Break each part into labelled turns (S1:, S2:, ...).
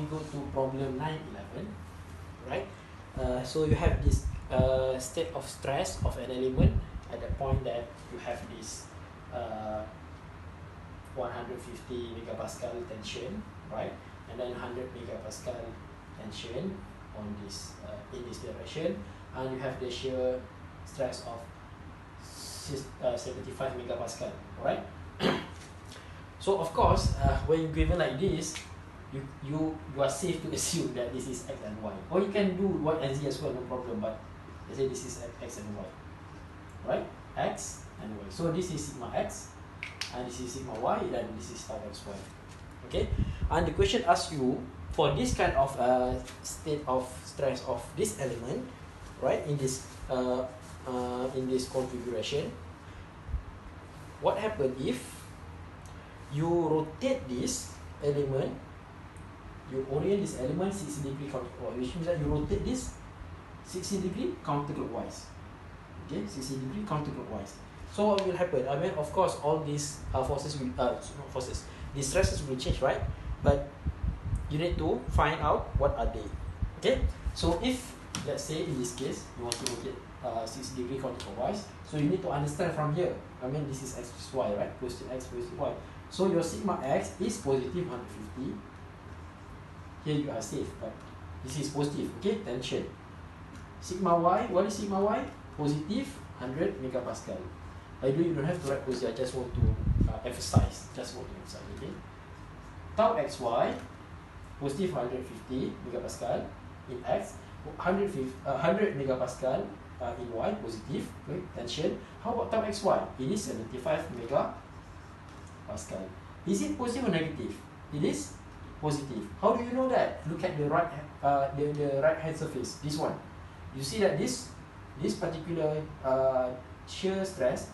S1: we go to problem 911, right? So you have this state of stress of an element at the point that you have this 150 megapascal tension, right? And then 100 megapascal tension on this in this direction, and you have the shear stress of 75 megapascal, right? So of course, when you're given like this, you are safe to assume that this is x and y, or you can do y and z as well, no problem. But let's say this is x and y, right? X and y. So this is sigma x, and this is sigma y, and this is tau xy. Okay, and the question asks you for this kind of state of stress of this element, right? In this configuration, what happens if you rotate this element, you orient this element 60 degree counterclockwise, which means that you rotate this 60 degree counterclockwise. Okay, 60 degree counterclockwise. So what will happen? I mean, of course, all these forces will, not forces, these stresses will change, right? But you need to find out what are they. Okay, so if, let's say in this case, you want to rotate 60 degree counterclockwise, so you need to understand from here. I mean, this is x plus y, right? Positive x, positive y. So your sigma x is positive 150. Here you are safe, but this is positive, okay? Tension. Sigma y, what is sigma y? Positive 100 megapascal. By the way, you don't have to write positive, I just want to emphasize. Okay? Tau xy, positive 150 megapascal in x, 100 megapascal in y, positive, okay? Tension. How about tau xy? It is 75 megapascal. Is it positive or negative? It is positive. How do you know that? Look at the right hand surface. This one. You see that this particular shear stress,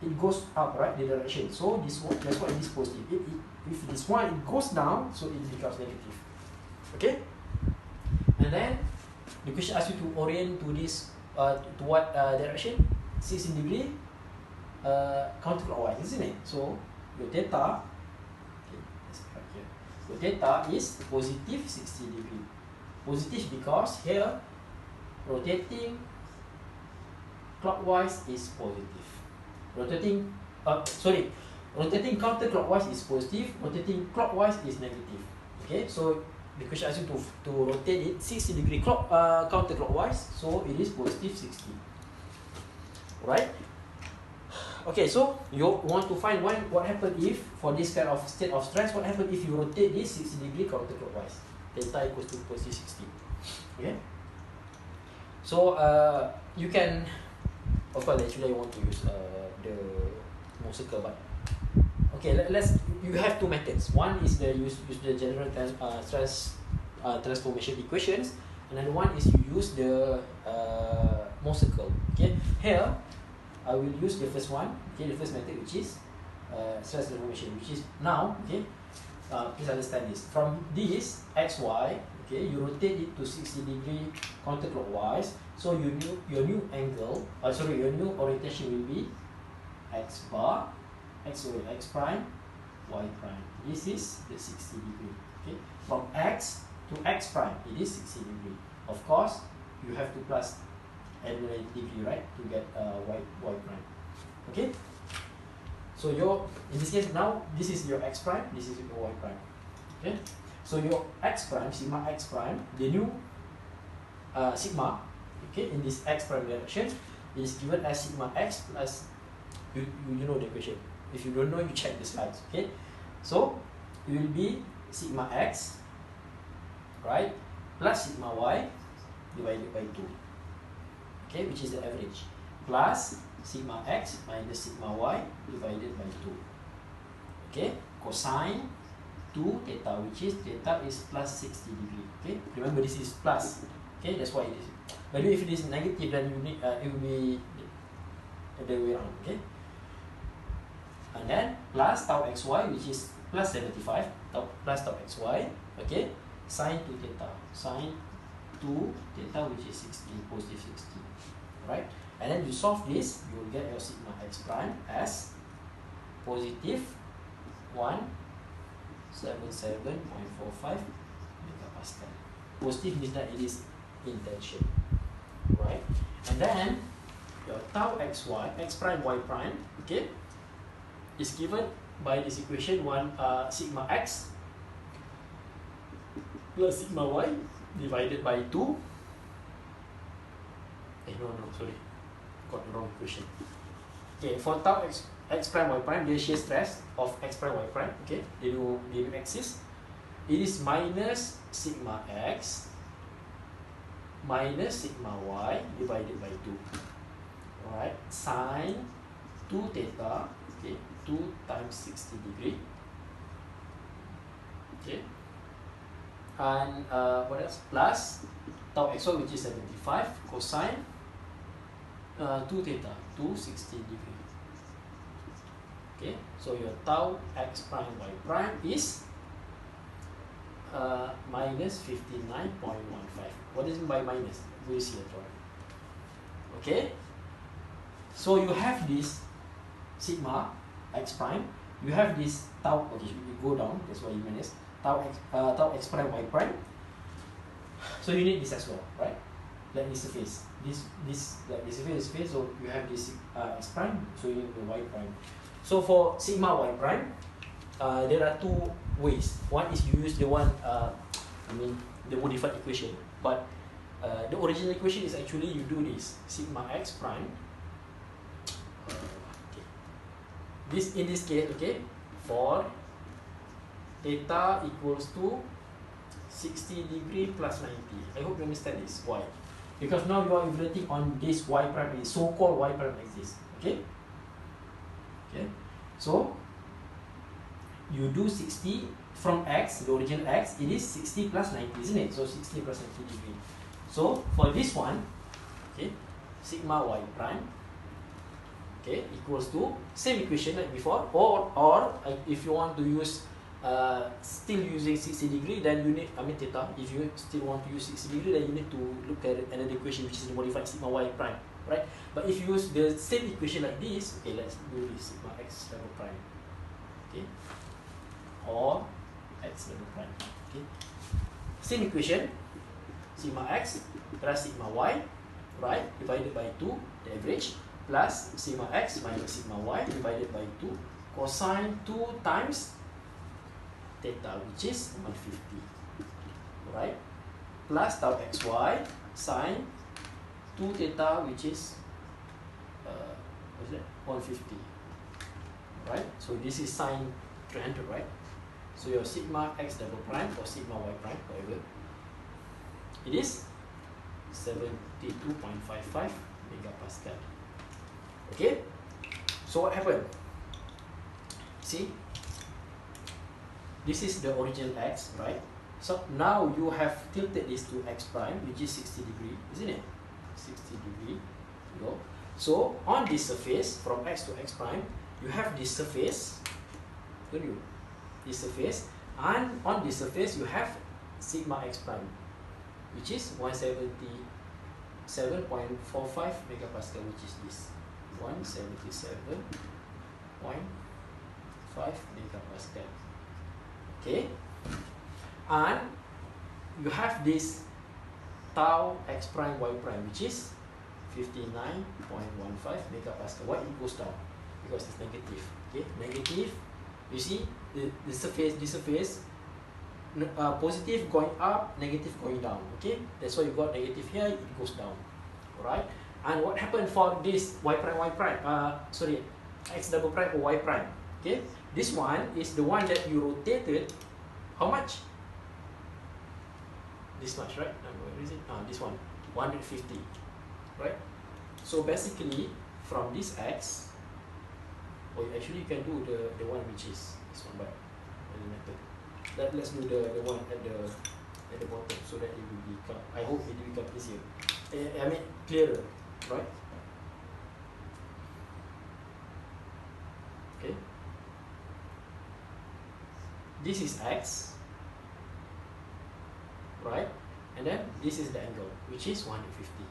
S1: it goes up, right, the direction. So this one, that's why it is positive. If this one it goes down, so it becomes negative. Okay. And then the question asks you to orient to this to what direction? 60 degree counterclockwise, isn't it? So your theta, okay, let's write here. Your theta is positive 60 degree. Positive because here rotating clockwise is positive. Rotating counterclockwise is positive. Rotating clockwise is negative. Okay, so the question asks you to rotate it 60 degree counterclockwise, so it is positive 60. Right? Okay, so you want to find what happens if, for this kind of state of stress, what happens if you rotate this 60 degree counterclockwise? Theta equals to positive 60. Okay? So you can, of course, actually I want to use the Mohs circle, but okay, you have two methods. One is the use the general stress transformation equations. Another one is you use the Mohs circle. Okay, here I will use the first one. Okay, the first method, which is stress transformation, which is now, okay. Please understand this. From this xy, okay, you rotate it to 60 degree counterclockwise. So your new angle, your new orientation will be x bar, x prime, y prime. This is the 60 degree. Okay, from x to x prime, it is 60 degree. Of course, you have to plus another degree, right, to get y prime. Okay. So in this case now, this is your x prime, this is your y prime. Okay. So your x prime, sigma x prime, the new sigma, okay, in this x prime direction is given as sigma x plus, you know the equation. If you don't know, you check the slides. Okay. So it will be sigma x, right, plus sigma y divided by 2. Okay, which is the average, plus sigma x minus sigma y divided by 2. Okay, cosine 2 theta, which is theta is plus 60 degree. Okay, remember this is plus. Okay, that's why it is. But if it is negative, then you need it will be the way around. Okay, and then plus tau xy, which is plus 75, plus tau xy. Okay, sine 2 theta, sine 2 theta, which is 60, positive 60. Right, and then you solve this, you will get your sigma x prime as positive 177.45 megapascal. megapascal. Positive means that it is in tension, right? And then your tau xy, x prime y prime, okay, is given by this equation sigma x plus sigma y divided by 2. Sorry, got the wrong equation. Okay, for tau x prime y prime, the shear stress of x prime y prime, okay, the new axis, it is minus sigma x minus sigma y divided by 2. Alright, sine 2 theta, okay, 2 times 60 degree. Okay, and what else? Plus tau xy, which is 75, cosine 2 theta, 260 degree. Okay, so your tau x prime y prime is minus 59.15. What is it by minus? We'll see later on. Okay, so you have this sigma x prime, you have this tau, okay, you go down, that's why you minus tau x prime y prime. So you need this as well, right? Like this surface, like this surface, so you have this x prime, so you need the y prime. So for sigma y prime, there are two ways. One is you use the one, the modified equation, but the original equation is actually you do this sigma x prime. Okay. This in this case, okay, for theta equals to 60 degree plus 90. I hope you understand this. Why? Because now you are evaluating on this y prime, is so-called y prime axis. Okay. Okay. So you do 60 from x, the original x, it is 60 plus 90, isn't it? So 60 plus 90 degree. So for this one, okay, sigma y prime, okay, equals to same equation like before, or if you want to use still using 60 degree, then you need, theta, if you still want to use 60 degree, then you need to look at another equation, which is the modified sigma y prime, right? But if you use the same equation like this, okay, let's do this sigma x double prime, okay, or x double prime, okay, same equation, sigma x plus sigma y, right, divided by 2, the average, plus sigma x minus sigma y divided by 2, cosine 2 times theta, which is 150, right, plus tau xy sine 2 theta, which is what is that, 150, right? So this is sine 300, right? So your sigma x double prime or sigma y prime, whatever, it is 72.55 megapascal. Okay, so what happened? See, this is the original x, right? So now you have tilted this to x prime, which is 60 degree, isn't it? 60 degree. Go. So on this surface, from x to x prime, you have this surface, don't you? This surface, and on this surface you have sigma x prime, which is 177.45 megapascal, which is this 177.5 megapascal. Okay, and you have this tau x prime y prime, which is 59.15 megapascal. Why it goes down? Because it's negative. Okay, negative. You see the surface, this surface, positive going up, negative going down. Okay, that's why you got negative here. It goes down. Alright. And what happened for this y prime, x double prime or y prime? Okay, this one is the one that you rotated. How much? This much, right? Where is it? This one, 150, right? So basically, from this x, or actually you can do the one which is this one, but doesn't matter. Let's do the one at the bottom, so that it will become, I hope it will become easier. Clearer, right? Okay. This is x, right? And then this is the angle, which is 150.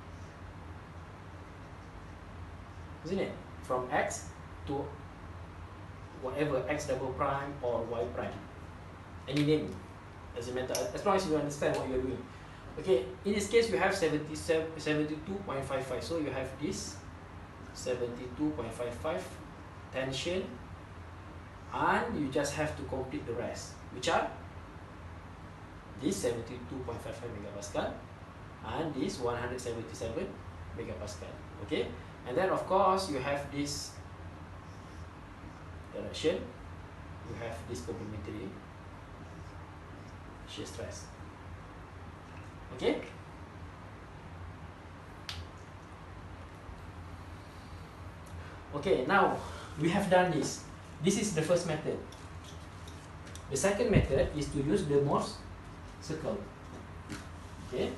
S1: Isn't it? From x to whatever, x double prime or y prime. Any name Doesn't matter, as long as you understand what you're doing. Okay, in this case, you have 72.55. So you have this 72.55 tension, and you just have to complete the rest, which are this 72.55 megapascal and this 177 megapascal. Okay, and then of course you have this direction, you have this complementary shear stress. Okay. Okay, now we have done this. This is the first method. The second method is to use the Morse circle. Okay.